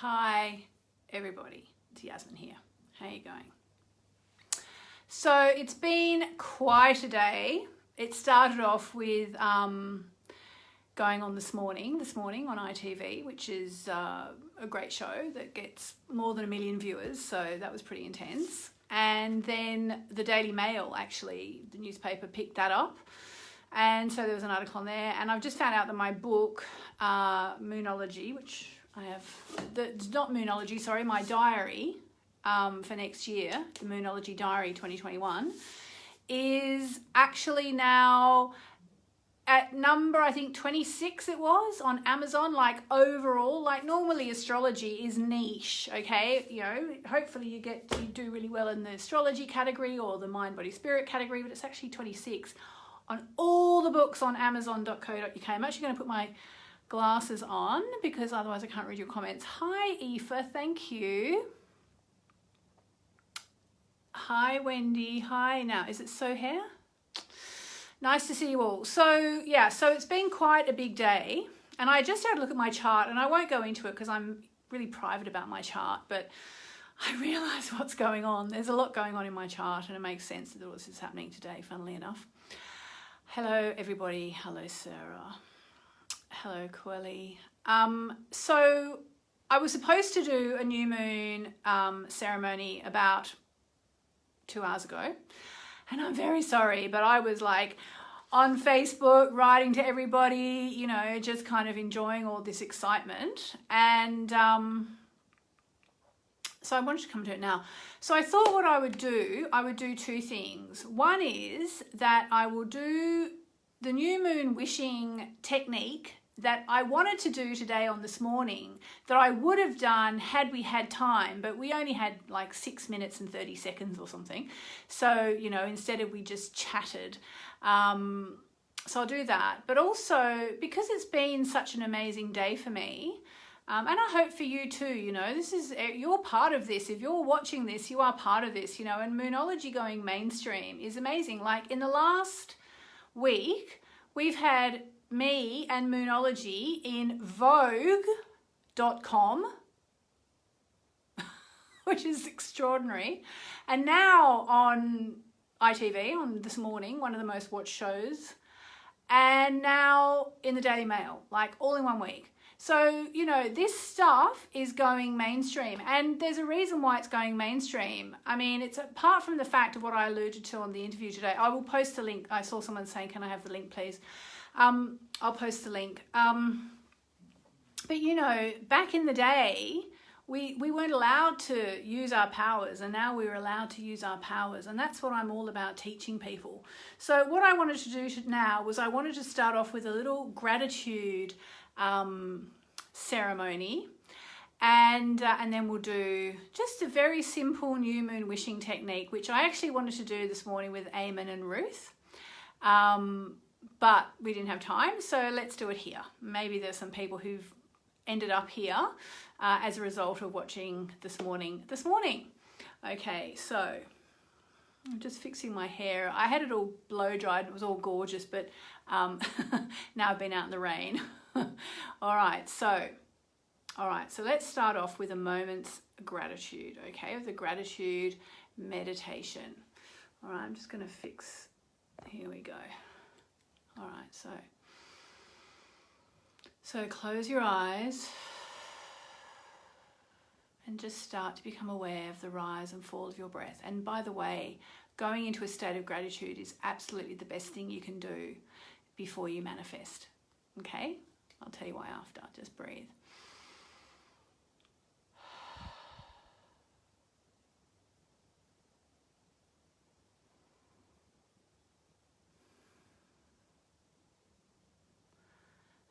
Hi everybody, it's Yasmin here. How are you going? So it's been quite a day. It started off with going on this morning on ITV, which is a great show that gets more than 1 million viewers, so that was pretty intense. And then the Daily Mail, actually, the newspaper picked that up. And so there was an article on there, and I've just found out that my book, Moonology, which I have, not Moonology, sorry, my diary for next year, the Moonology Diary 2021, is actually now at number, I think 26 it was, on Amazon. Like overall, like normally astrology is niche, okay? You know, hopefully you do really well in the astrology category or the mind, body, spirit category, but it's actually 26 on all the books on amazon.co.uk. I'm actually going to put my glasses on because otherwise I can't read your comments. Hi, Aoife, thank you. Hi, Wendy. Hi. Now, is it Sohair? Nice to see you all. So, yeah, so it's been quite a big day. And I just had a look at my chart, and I won't go into it because I'm really private about my chart, but I realise what's going on. There's a lot going on in my chart, and it makes sense that this is happening today, funnily enough. Hello, everybody. Hello, Sarah. Hello, Quelly. So I was supposed to do a new moon ceremony about 2 hours ago, and I'm very sorry, but I was like on Facebook writing to everybody, you know, just kind of enjoying all this excitement, and so I wanted to come to it now. So I thought what I would do two things. One is that I will do the new moon wishing technique that I wanted to do today on this morning, that I would have done had we had time, but we only had like 6 minutes and 30 seconds or something. So, you know, instead of we just chatted. So I'll do that. But also, because it's been such an amazing day for me, and I hope for you too, you know, you're part of this. If you're watching this, you are part of this, you know, and Moonology going mainstream is amazing. Like in the last week, we've had me and Moonology in Vogue.com, which is extraordinary. And now on ITV, on this morning, one of the most watched shows, and now in the Daily Mail, like all in 1 week. So, you know, this stuff is going mainstream, and there's a reason why it's going mainstream. I mean, it's apart from the fact of what I alluded to on the interview today. I will post the link. I saw someone saying, can I have the link, please? I'll post the link. But, you know, back in the day, we weren't allowed to use our powers, and now we're allowed to use our powers, and that's what I'm all about, teaching people. So what I wanted to do now was I wanted to start off with a little gratitude ceremony, and then we'll do just a very simple new moon wishing technique, which I actually wanted to do this morning with Eamon and Ruth, but we didn't have time, so let's do it here. Maybe there's some people who've ended up here as a result of watching this morning. Okay, so I'm just fixing my hair. I had it all blow dried, it was all gorgeous, but now I've been out in the rain. All right, so let's start off with a moment's gratitude, okay, with the gratitude meditation. All right, I'm just going to fix, here we go. All right, so close your eyes and just start to become aware of the rise and fall of your breath. And by the way, going into a state of gratitude is absolutely the best thing you can do before you manifest, okay? I'll tell you why after. Just breathe.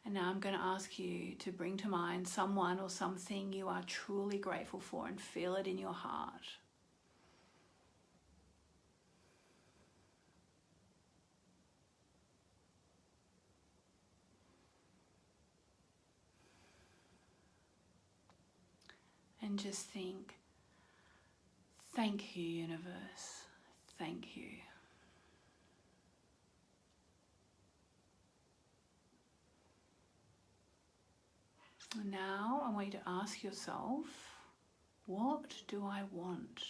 And now I'm going to ask you to bring to mind someone or something you are truly grateful for and feel it in your heart. And just think, thank you, universe, thank you. And now I want you to ask yourself, what do I want?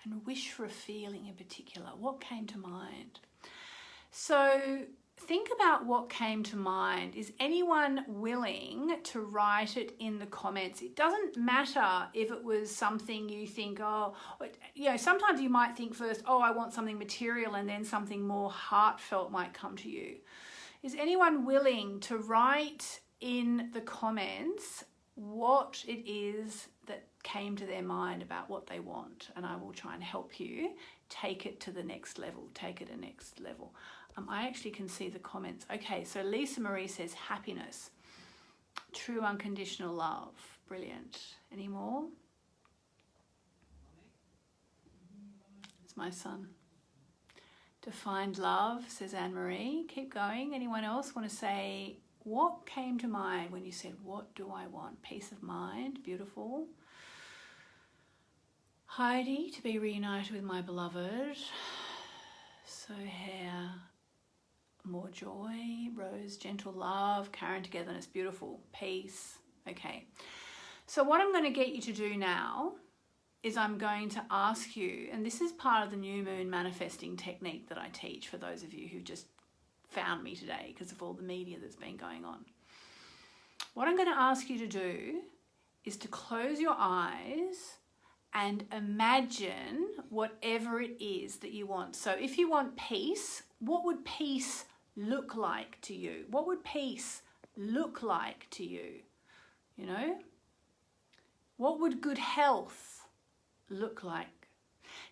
And wish for a feeling in particular. What came to mind? So think about what came to mind. Is anyone willing to write it in the comments? It doesn't matter if it was something you think, oh, you know, sometimes you might think first, oh, I want something material, and then something more heartfelt might come to you. Is anyone willing to write in the comments what it is that came to their mind about what they want? And I will try and help you take it to the next level, take it to the next level. I actually can see the comments. Okay, so Lisa Marie says happiness, true unconditional love. Brilliant. Any more? It's my son. To find love, says Anne-Marie. Keep going. Anyone else want to say, what came to mind when you said, what do I want? Peace of mind. Beautiful. Heidi, to be reunited with my beloved. So hair, more joy. Rose, gentle love. Karen, togetherness. Beautiful. Peace. Okay. So what I'm going to get you to do now is I'm going to ask you, and this is part of the new moon manifesting technique that I teach for those of you who just found me today because of all the media that's been going on. What I'm going to ask you to do is to close your eyes and imagine whatever it is that you want. So if you want peace, what would peace look like to you? What would peace look like to you? You know? What would good health look like?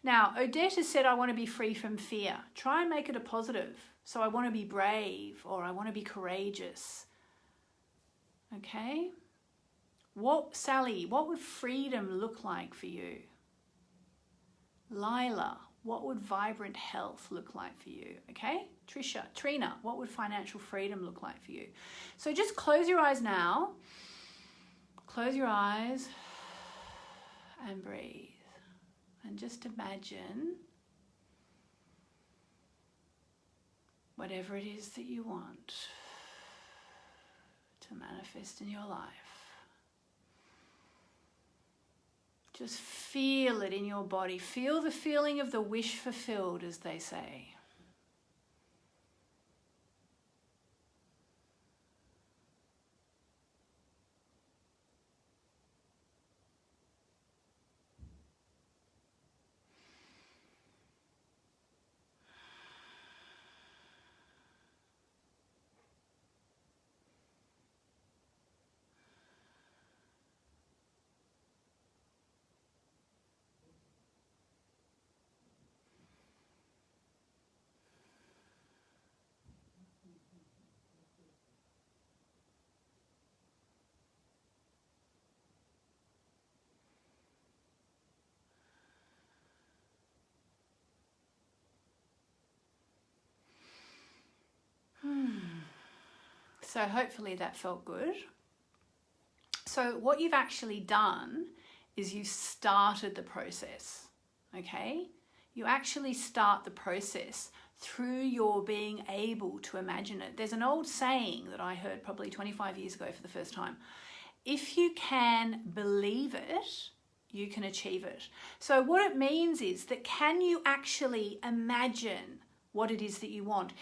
Now, Odette has said, I want to be free from fear. Try and make it a positive. So I want to be brave, or I want to be courageous. Okay? Sally, what would freedom look like for you? Lila, what would vibrant health look like for you? Okay? Trisha, Trina, what would financial freedom look like for you? So just close your eyes now. Close your eyes and breathe. And just imagine whatever it is that you want to manifest in your life. Just feel it in your body. Feel the feeling of the wish fulfilled, as they say. So hopefully that felt good. So what you've actually done is you've started the process, okay? You actually start the process through your being able to imagine it. There's an old saying that I heard probably 25 years ago for the first time. If you can believe it, you can achieve it. So what it means is that, can you actually imagine what it is that you want?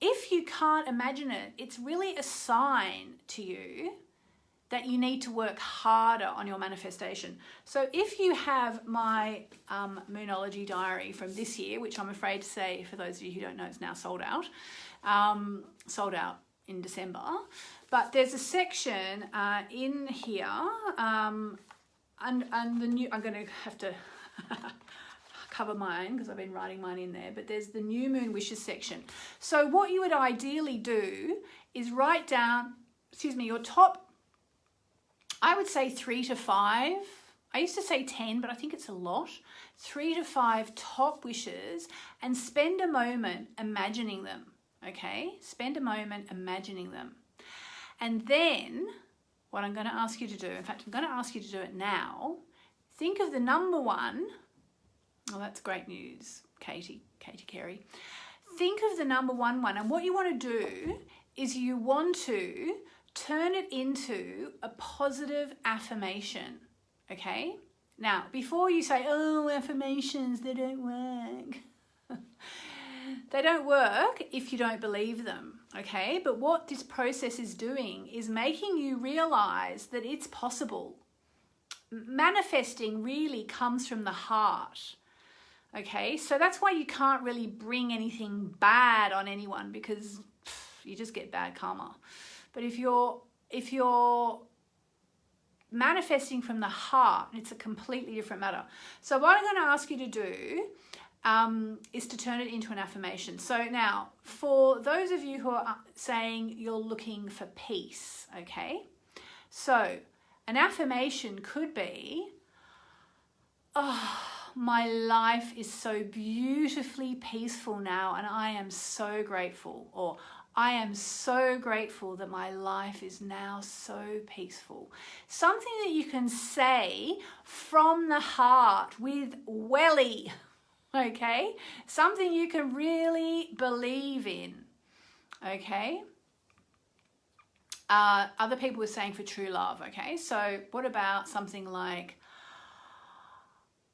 If you can't imagine it, it's really a sign to you that you need to work harder on your manifestation. So if you have my Moonology diary from this year, which I'm afraid to say, for those of you who don't know, it's now sold out in December. But there's a section in here, and the new, I'm going to have to cover mine because I've been writing mine in there, but there's the new moon wishes section. So what you would ideally do is write down, your top, I would say 3 to 5. I used to say 10, but I think it's a lot. 3 to 5 top wishes, and spend a moment imagining them. okay? Spend a moment imagining them. And then what I'm going to ask you to do, in fact, I'm going to ask you to do it now. Think of the number one. Oh, that's great news, Katie Carey. Think of the number one, and what you want to do is you want to turn it into a positive affirmation, okay? Now, before you say, oh, affirmations, they don't work. They don't work if you don't believe them, okay? But what this process is doing is making you realize that it's possible. Manifesting really comes from the heart, okay? So that's why you can't really bring anything bad on anyone, because you just get bad karma. But if you're manifesting from the heart, it's a completely different matter. So what I'm going to ask you to do is to turn it into an affirmation. So now, for those of you who are saying you're looking for peace, okay? So an affirmation could be, oh, my life is so beautifully peaceful now, and I am so grateful. Or I am so grateful that my life is now so peaceful. Something that you can say from the heart with welly, okay? Something you can really believe in, okay? Other people were saying for true love, okay? So what about something like,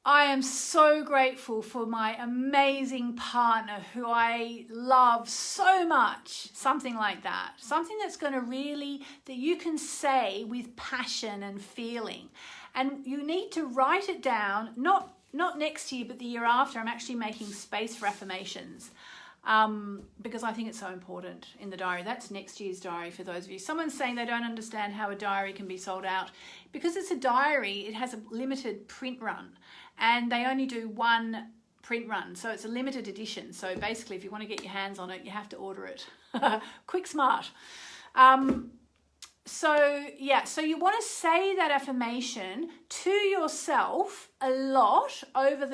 I am so grateful for my amazing partner who I love so much. Something like that. Something that's going to really, that you can say with passion and feeling. And you need to write it down, not next year, but the year after. I'm actually making space for affirmations because I think it's so important in the diary. That's next year's diary for those of you. Someone's saying they don't understand how a diary can be sold out. Because it's a diary, it has a limited print run. And they only do one print run, so it's a limited edition. So basically, if you want to get your hands on it, you have to order it. Quick, smart. So you want to say that affirmation to yourself a lot over the